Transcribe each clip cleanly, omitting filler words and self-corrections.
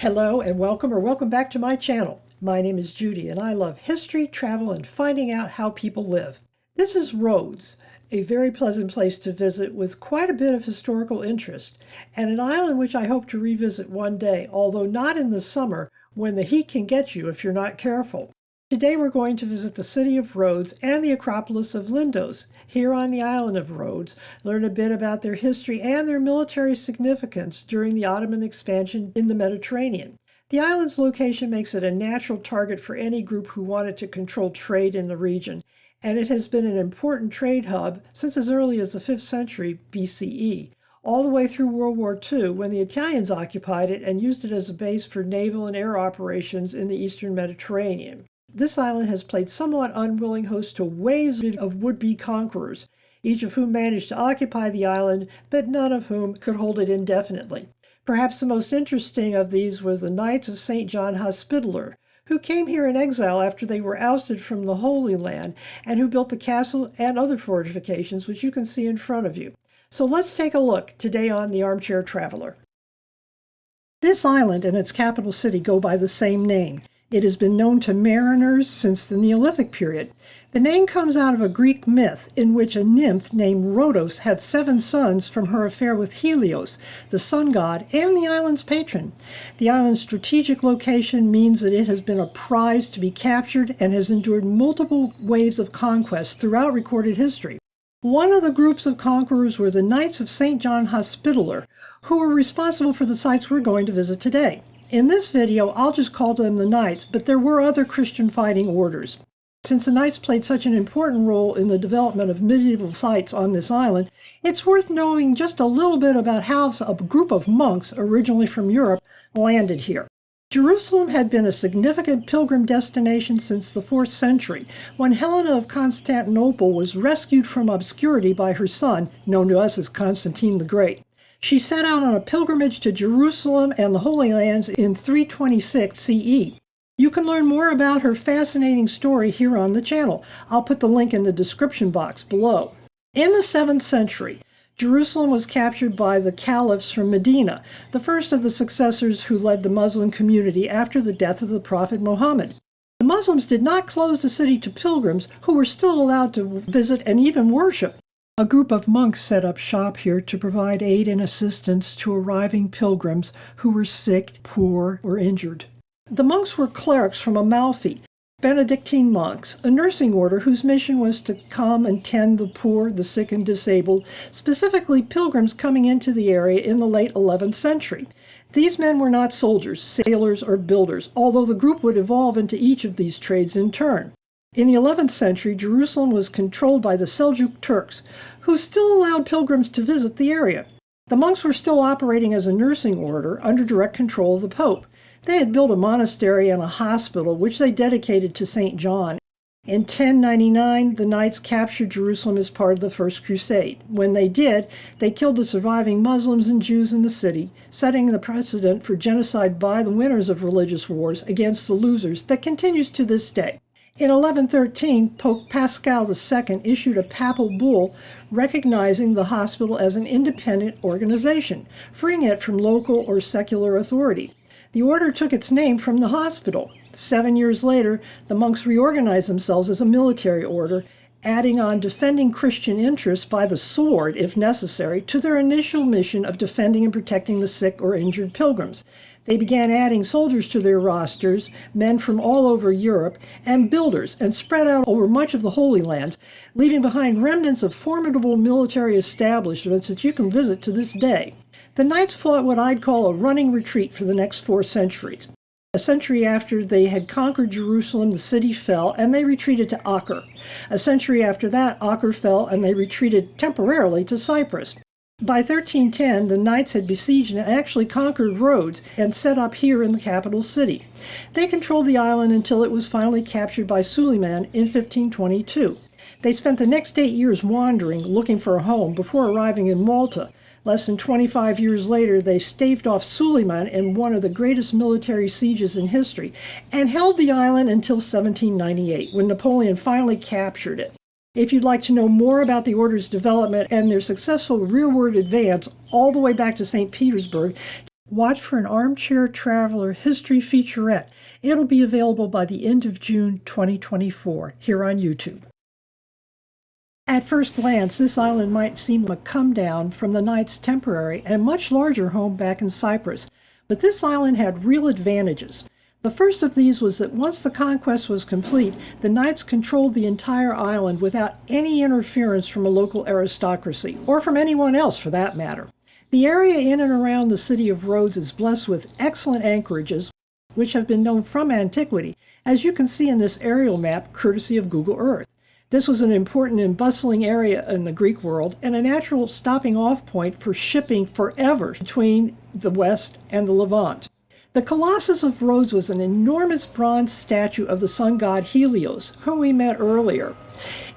Hello and welcome back to my channel. My name is Judy and I love history, travel, and finding out how people live. This is Rhodes, a very pleasant place to visit with quite a bit of historical interest, and an island which I hope to revisit one day, although not in the summer when the heat can get you if you're not careful. Today we're going to visit the city of Rhodes and the Acropolis of Lindos, here on the island of Rhodes, learn a bit about their history and their military significance during the Ottoman expansion in the Mediterranean. The island's location makes it a natural target for any group who wanted to control trade in the region, and it has been an important trade hub since as early as the 5th century BCE, all the way through World War II when the Italians occupied it and used it as a base for naval and air operations in the eastern Mediterranean. This island has played somewhat unwilling host to waves of would-be conquerors, each of whom managed to occupy the island, but none of whom could hold it indefinitely. Perhaps the most interesting of these was the Knights of St. John Hospitaller, who came here in exile after they were ousted from the Holy Land, and who built the castle and other fortifications which you can see in front of you. So let's take a look today on The Armchair Traveler. This island and its capital city go by the same name. It has been known to mariners since the Neolithic period. The name comes out of a Greek myth in which a nymph named Rhodos had 7 sons from her affair with Helios, the sun god and the island's patron. The island's strategic location means that it has been a prize to be captured and has endured multiple waves of conquest throughout recorded history. One of the groups of conquerors were the Knights of St. John Hospitaller, who were responsible for the sites we're going to visit today. In this video, I'll just call them the Knights, but there were other Christian fighting orders. Since the Knights played such an important role in the development of medieval sites on this island, it's worth knowing just a little bit about how a group of monks, originally from Europe, landed here. Jerusalem had been a significant pilgrim destination since the 4th century, when Helena of Constantinople was rescued from obscurity by her son, known to us as Constantine the Great. She set out on a pilgrimage to Jerusalem and the Holy Lands in 326 CE. You can learn more about her fascinating story here on the channel. I'll put the link in the description box below. In the 7th century, Jerusalem was captured by the caliphs from Medina, the first of the successors who led the Muslim community after the death of the Prophet Muhammad. The Muslims did not close the city to pilgrims, who were still allowed to visit and even worship. A group of monks set up shop here to provide aid and assistance to arriving pilgrims who were sick, poor, or injured. The monks were clerics from Amalfi, Benedictine monks, a nursing order whose mission was to come and tend the poor, the sick, and disabled, specifically pilgrims coming into the area in the late 11th century. These men were not soldiers, sailors, or builders, although the group would evolve into each of these trades in turn. In the 11th century, Jerusalem was controlled by the Seljuk Turks, who still allowed pilgrims to visit the area. The monks were still operating as a nursing order under direct control of the Pope. They had built a monastery and a hospital, which they dedicated to St. John. In 1099, the Knights captured Jerusalem as part of the First Crusade. When they did, they killed the surviving Muslims and Jews in the city, setting the precedent for genocide by the winners of religious wars against the losers that continues to this day. In 1113, Pope Paschal II issued a papal bull recognizing the hospital as an independent organization, freeing it from local or secular authority. The order took its name from the hospital. 7 years later, the monks reorganized themselves as a military order, adding on defending Christian interests by the sword, if necessary, to their initial mission of defending and protecting the sick or injured pilgrims. They began adding soldiers to their rosters, men from all over Europe, and builders, and spread out over much of the Holy Land, leaving behind remnants of formidable military establishments that you can visit to this day. The Knights fought what I'd call a running retreat for the next 4 centuries. A century after they had conquered Jerusalem, the city fell, and they retreated to Acre. A century after that, Acre fell, and they retreated temporarily to Cyprus. By 1310, the Knights had besieged and actually conquered Rhodes and set up here in the capital city. They controlled the island until it was finally captured by Suleiman in 1522. They spent the next 8 years wandering, looking for a home, before arriving in Malta. Less than 25 years later, they staved off Suleiman in one of the greatest military sieges in history and held the island until 1798, when Napoleon finally captured it. If you'd like to know more about the Order's development and their successful rearward advance all the way back to St. Petersburg, Watch for an Armchair Traveler history featurette. It'll be available by the end of June 2024 here on YouTube. At first glance, this island might seem a come down from the Knights' temporary and much larger home back in Cyprus, but this island had real advantages. The first of these was that once the conquest was complete, the Knights controlled the entire island without any interference from a local aristocracy, or from anyone else for that matter. The area in and around the city of Rhodes is blessed with excellent anchorages, which have been known from antiquity, as you can see in this aerial map courtesy of Google Earth. This was an important and bustling area in the Greek world and a natural stopping off point for shipping forever between the West and the Levant. The Colossus of Rhodes was an enormous bronze statue of the sun god Helios, whom we met earlier.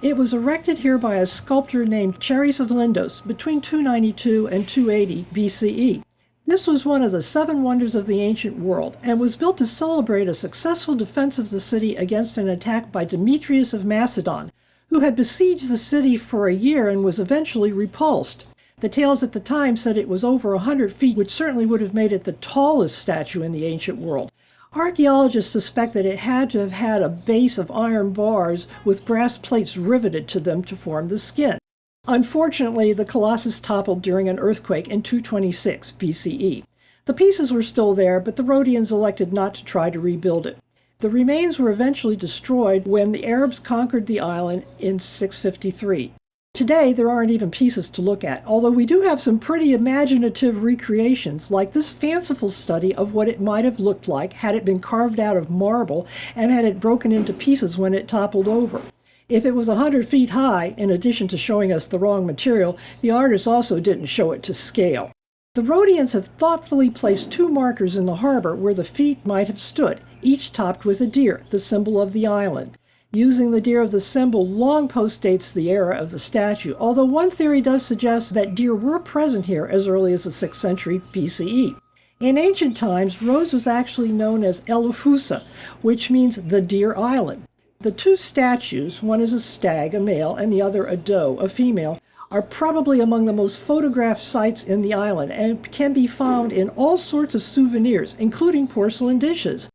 It was erected here by a sculptor named Rhodes of Lindos between 292 and 280 BCE. This was one of the 7 wonders of the ancient world and was built to celebrate a successful defense of the city against an attack by Demetrius of Macedon, who had besieged the city for a year and was eventually repulsed. The tales at the time said it was over 100 feet, which certainly would have made it the tallest statue in the ancient world. Archaeologists suspect that it had to have had a base of iron bars with brass plates riveted to them to form the skin. Unfortunately, the Colossus toppled during an earthquake in 226 BCE. The pieces were still there, but the Rhodians elected not to try to rebuild it. The remains were eventually destroyed when the Arabs conquered the island in 653. Today, there aren't even pieces to look at, although we do have some pretty imaginative recreations, like this fanciful study of what it might have looked like had it been carved out of marble and had it broken into pieces when it toppled over. If it was 100 feet high, in addition to showing us the wrong material, the artist also didn't show it to scale. The Rhodians have thoughtfully placed 2 markers in the harbor where the feet might have stood, each topped with a deer, the symbol of the island. Using the deer of the symbol long postdates the era of the statue, although one theory does suggest that deer were present here as early as the 6th century BCE. In ancient times, Rhodes was actually known as Elefousa, which means the deer island. The 2 statues, one is a stag, a male, and the other a doe, a female, are probably among the most photographed sites in the island and can be found in all sorts of souvenirs, including porcelain dishes.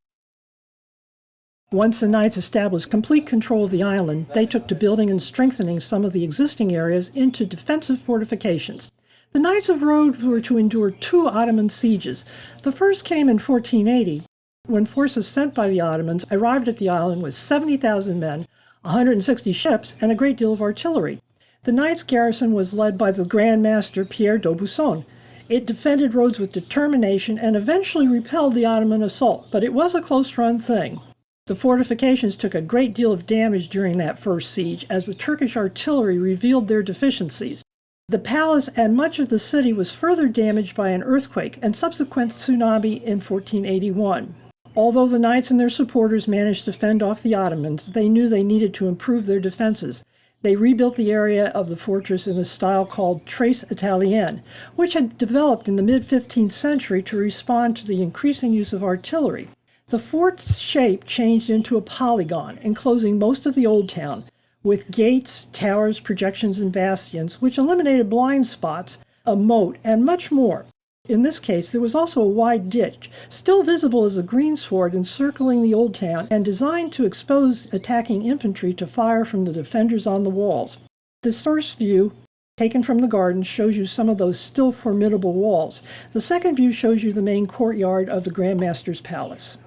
Once the Knights established complete control of the island, they took to building and strengthening some of the existing areas into defensive fortifications. The Knights of Rhodes were to endure 2 Ottoman sieges. The first came in 1480, when forces sent by the Ottomans arrived at the island with 70,000 men, 160 ships, and a great deal of artillery. The Knights' garrison was led by the Grand Master Pierre d'Aubusson. It defended Rhodes with determination and eventually repelled the Ottoman assault, but it was a close-run thing. The fortifications took a great deal of damage during that first siege as the Turkish artillery revealed their deficiencies. The palace and much of the city was further damaged by an earthquake and subsequent tsunami in 1481. Although the Knights and their supporters managed to fend off the Ottomans, they knew they needed to improve their defenses. They rebuilt the area of the fortress in a style called Tres Italien, which had developed in the mid-15th century to respond to the increasing use of artillery. The fort's shape changed into a polygon, enclosing most of the old town, with gates, towers, projections, and bastions, which eliminated blind spots, a moat, and much more. In this case, there was also a wide ditch, still visible as a greensward encircling the old town and designed to expose attacking infantry to fire from the defenders on the walls. This first view, taken from the garden, shows you some of those still formidable walls. The second view shows you the main courtyard of the Grand Master's palace.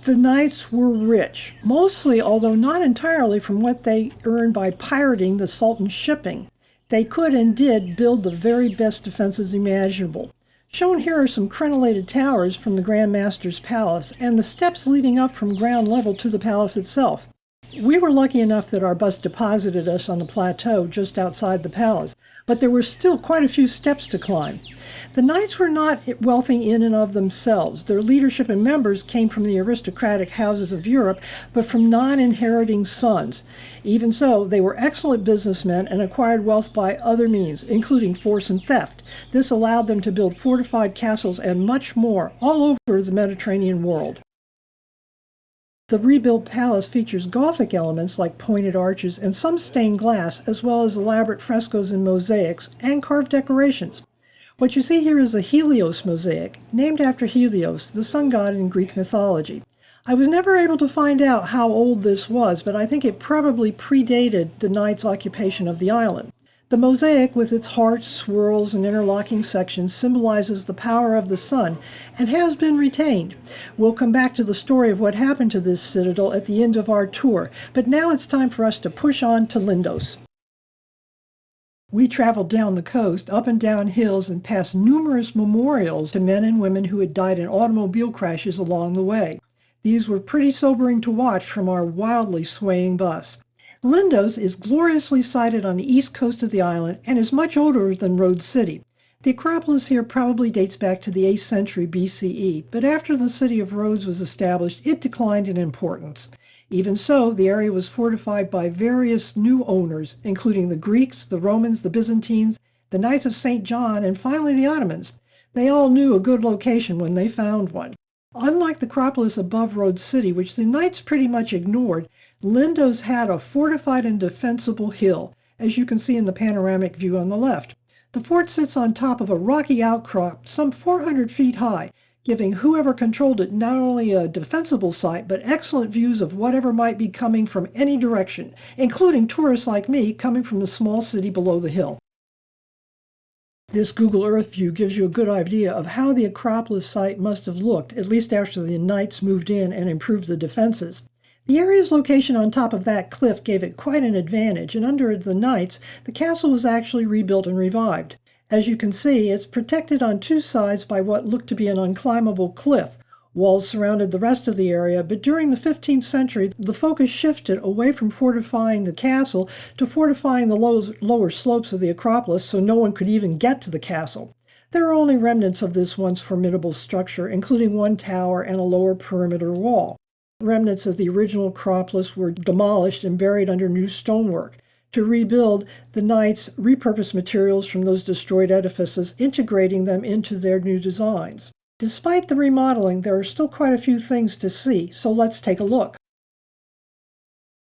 The Knights were rich, mostly, although not entirely, from what they earned by pirating the Sultan's shipping. They could and did build the very best defenses imaginable. Shown here are some crenellated towers from the Grand Master's palace and the steps leading up from ground level to the palace itself. We were lucky enough that our bus deposited us on a plateau just outside the palace, but there were still quite a few steps to climb. The Knights were not wealthy in and of themselves. Their leadership and members came from the aristocratic houses of Europe, but from non-inheriting sons. Even so, they were excellent businessmen and acquired wealth by other means, including force and theft. This allowed them to build fortified castles and much more all over the Mediterranean world. The rebuilt palace features Gothic elements like pointed arches and some stained glass, as well as elaborate frescoes and mosaics and carved decorations. What you see here is a Helios mosaic, named after Helios, the sun god in Greek mythology. I was never able to find out how old this was, but I think it probably predated the Knights' occupation of the island. The mosaic, with its hearts, swirls, and interlocking sections, symbolizes the power of the sun and has been retained. We'll come back to the story of what happened to this citadel at the end of our tour, but now it's time for us to push on to Lindos. We traveled down the coast, up and down hills, and past numerous memorials to men and women who had died in automobile crashes along the way. These were pretty sobering to watch from our wildly swaying bus. Lindos is gloriously sited on the east coast of the island and is much older than Rhodes City. The Acropolis here probably dates back to the 8th century BCE, but after the city of Rhodes was established, it declined in importance. Even so, the area was fortified by various new owners, including the Greeks, the Romans, the Byzantines, the Knights of St. John, and finally the Ottomans. They all knew a good location when they found one. Unlike the Acropolis above Rhodes City, which the Knights pretty much ignored, Lindos had a fortified and defensible hill, as you can see in the panoramic view on the left. The fort sits on top of a rocky outcrop some 400 feet high, giving whoever controlled it not only a defensible site, but excellent views of whatever might be coming from any direction, including tourists like me coming from the small city below the hill. This Google Earth view gives you a good idea of how the Acropolis site must have looked, at least after the Knights moved in and improved the defenses. The area's location on top of that cliff gave it quite an advantage, and under the Knights, the castle was actually rebuilt and revived. As you can see, it's protected on two sides by what looked to be an unclimbable cliff. Walls surrounded the rest of the area, but during the 15th century, the focus shifted away from fortifying the castle to fortifying the lower slopes of the Acropolis so no one could even get to the castle. There are only remnants of this once formidable structure, including one tower and a lower perimeter wall. Remnants of the original Acropolis were demolished and buried under new stonework. To rebuild, the Knights repurposed materials from those destroyed edifices, integrating them into their new designs. Despite the remodeling, there are still quite a few things to see, so let's take a look.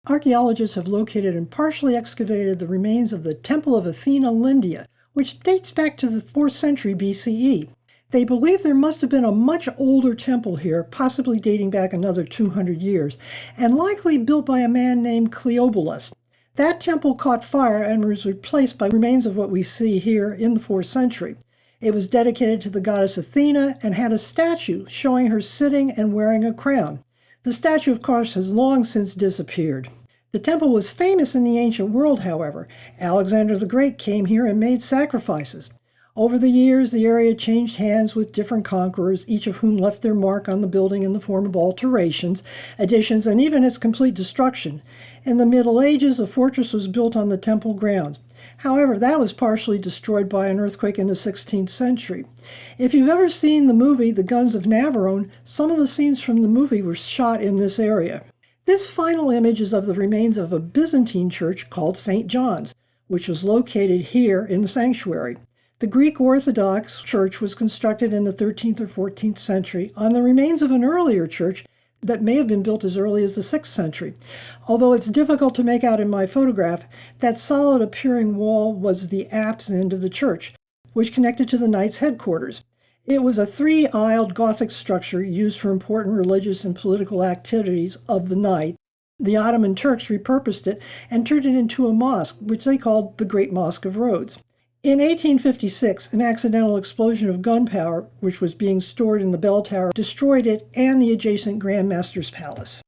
Archaeologists have located and partially excavated the remains of the Temple of Athena Lindia, which dates back to the 4th century BCE. They believe there must have been a much older temple here, possibly dating back another 200 years, and likely built by a man named Cleobulus. That temple caught fire and was replaced by remains of what we see here in the 4th century. It was dedicated to the goddess Athena and had a statue showing her sitting and wearing a crown. The statue, of course, has long since disappeared. The temple was famous in the ancient world, however. Alexander the Great came here and made sacrifices. Over the years, the area changed hands with different conquerors, each of whom left their mark on the building in the form of alterations, additions, and even its complete destruction. In the Middle Ages, a fortress was built on the temple grounds. However, that was partially destroyed by an earthquake in the 16th century. If you've ever seen the movie The Guns of Navarone, some of the scenes from the movie were shot in this area. This final image is of the remains of a Byzantine church called St. John's, which was located here in the sanctuary. The Greek Orthodox Church was constructed in the 13th or 14th century on the remains of an earlier church that may have been built as early as the 6th century. Although it's difficult to make out in my photograph, that solid appearing wall was the apse end of the church, which connected to the Knights' headquarters. It was a three-aisled Gothic structure used for important religious and political activities of the Knight. The Ottoman Turks repurposed it and turned it into a mosque, which they called the Great Mosque of Rhodes. In 1856, an accidental explosion of gunpowder, which was being stored in the bell tower, destroyed it and the adjacent Grand Master's Palace.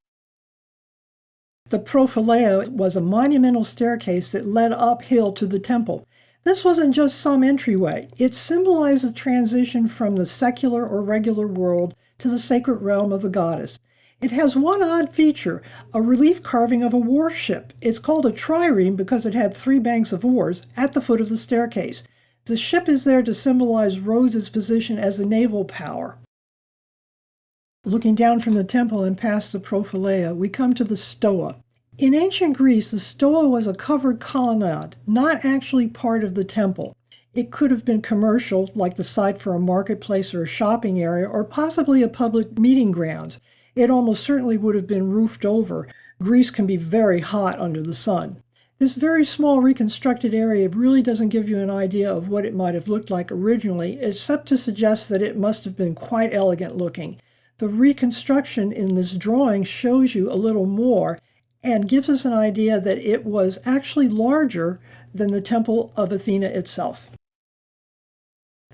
The Propylaea was a monumental staircase that led uphill to the temple. This wasn't just some entryway. It symbolized the transition from the secular or regular world to the sacred realm of the goddess. It has one odd feature, a relief carving of a warship. It's called a trireme because it had 3 banks of oars at the foot of the staircase. The ship is there to symbolize Rhodes' position as a naval power. Looking down from the temple and past the Propylaea, we come to the Stoa. In ancient Greece, the Stoa was a covered colonnade, not actually part of the temple. It could have been commercial, like the site for a marketplace or a shopping area, or possibly a public meeting grounds. It almost certainly would have been roofed over. Greece can be very hot under the sun. This very small reconstructed area really doesn't give you an idea of what it might have looked like originally, except to suggest that it must have been quite elegant looking. The reconstruction in this drawing shows you a little more and gives us an idea that it was actually larger than the Temple of Athena itself.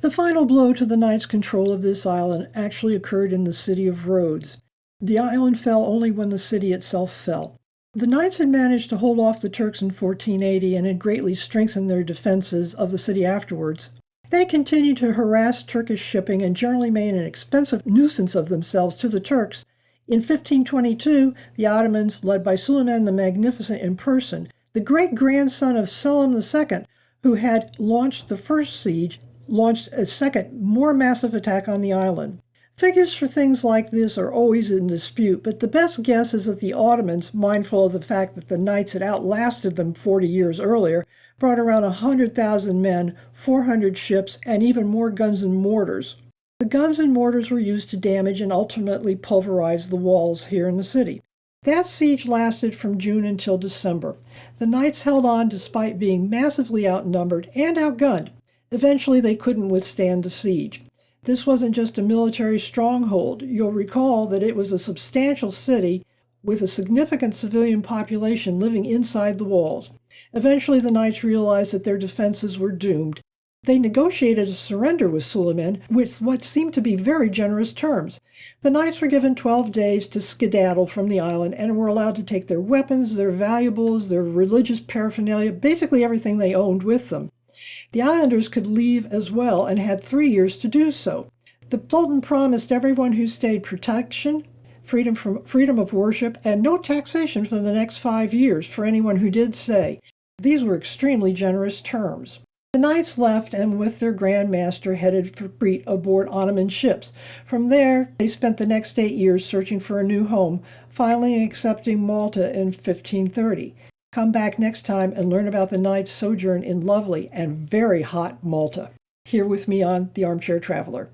The final blow to the Knights' control of this island actually occurred in the city of Rhodes. The island fell only when the city itself fell. The Knights had managed to hold off the Turks in 1480 and had greatly strengthened their defenses of the city afterwards. They continued to harass Turkish shipping and generally made an expensive nuisance of themselves to the Turks. In 1522, the Ottomans, led by Suleiman the Magnificent in person, the great-grandson of Selim II, who had launched the first siege, launched a second, more massive attack on the island. Figures for things like this are always in dispute, but the best guess is that the Ottomans, mindful of the fact that the Knights had outlasted them 40 years earlier, brought around 100,000 men, 400 ships, and even more guns and mortars. The guns and mortars were used to damage and ultimately pulverize the walls here in the city. That siege lasted from June until December. The Knights held on despite being massively outnumbered and outgunned. Eventually, they couldn't withstand the siege. This wasn't just a military stronghold. You'll recall that it was a substantial city with a significant civilian population living inside the walls. Eventually, the Knights realized that their defenses were doomed. They negotiated a surrender with Suleiman with what seemed to be very generous terms. The Knights were given 12 days to skedaddle from the island and were allowed to take their weapons, their valuables, their religious paraphernalia, basically everything they owned with them. The islanders could leave as well and had 3 years to do so. The Sultan promised everyone who stayed protection, freedom of worship, and no taxation for the next 5 years for anyone who did stay. These were extremely generous terms. The Knights left and with their Grand Master headed for Crete aboard Ottoman ships. From there, they spent the next 8 years searching for a new home, finally accepting Malta in 1530. Come back next time and learn about the Knights' sojourn in lovely and very hot Malta. Here with me on The Armchair Traveler.